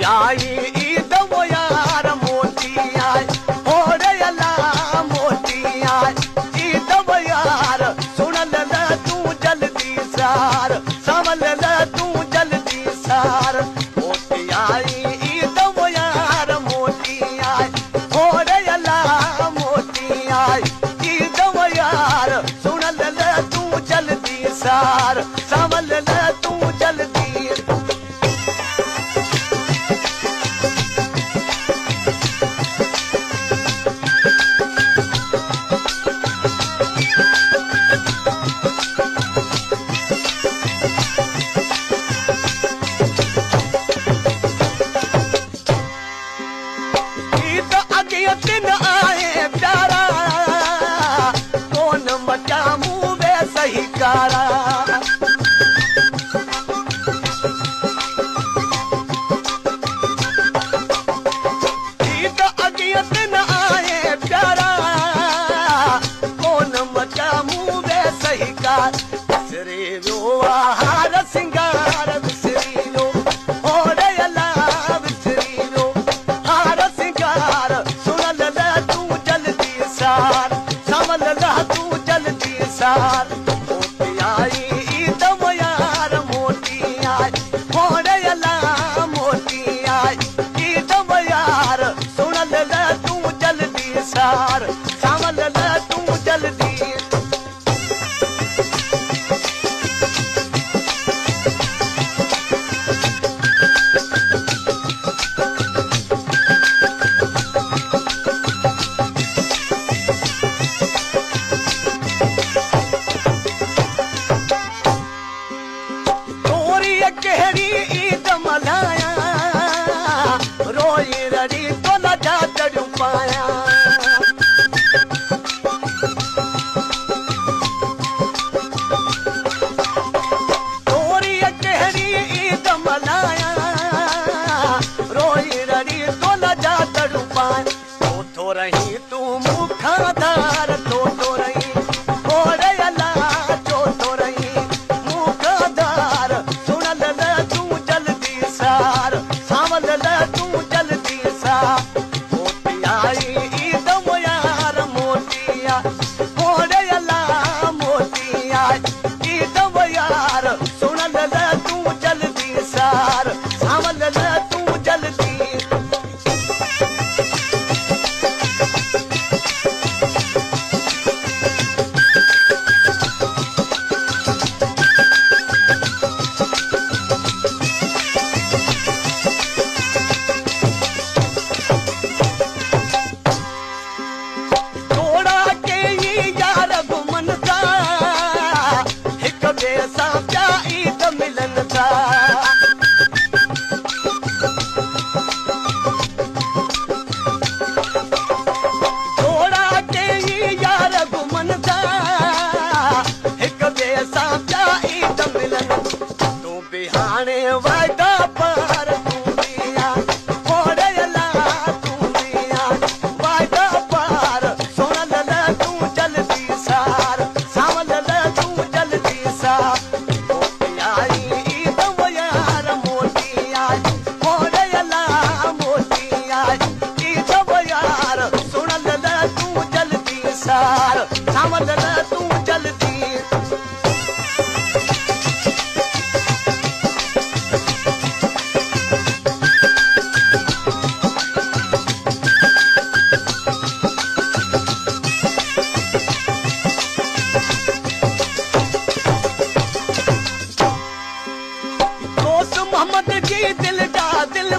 आई ईद वो यार मोती आई ओरे अल्लाह मोती आई ईद वो यार सुन ले तू जल्दी सार संभल ले तू जल्दी सार मोती आई ईद वो यार मोती आई ओरे अल्लाह मोती आई ईद वो यार सुन ले तू जल्दी सार संभल ले तू जल्दी दिन आए प्यारा कौन मचा मुँह वे सही कारा ईद अगिय दिन आए प्यारा कौन मचा मुँह वे सही कार विसरे वो हार सिंगार विसरी लो और अल्लाह विसरी लो हार सिंगार संभल ला तू जल्दी सार मोती आई ईद वो यार मोती आई मोरे अल्लाह मोती आई ईद वो यार सुन ले तू जल्दी सार संभल ले तू जल्दी केहरी ईद मल्हाया रोई रड़ी तो न जा तड़ू पाया तोरी केहरी ईद मल्हाया रोई रड़ी तो न जा तड़ू पाया तो रही तू मुखादार तो रही ओरे अल्लाह तो रही मुखादार तू जल्दी सार संभल ले तू जल्दी सार मोती आई ईद वो यार मोती आई ओरे अल्लाह मोती आई ईद वो यार सुन ले तू जल्दी सार संभल ले तू जल्दी ईद मिलन था थोड़ा के ही यार घुमन था एक बेसा क्या ईद मिलन तू बिहाने वादा पर तू दिया ओरे अल्लाह तू दिया वादा पर सुन ले तू जल्दी सार संभल ले तू जल्दी सार सार संभल ले तू जल्दी दोस्त मोहम्मद जी दिल का दिल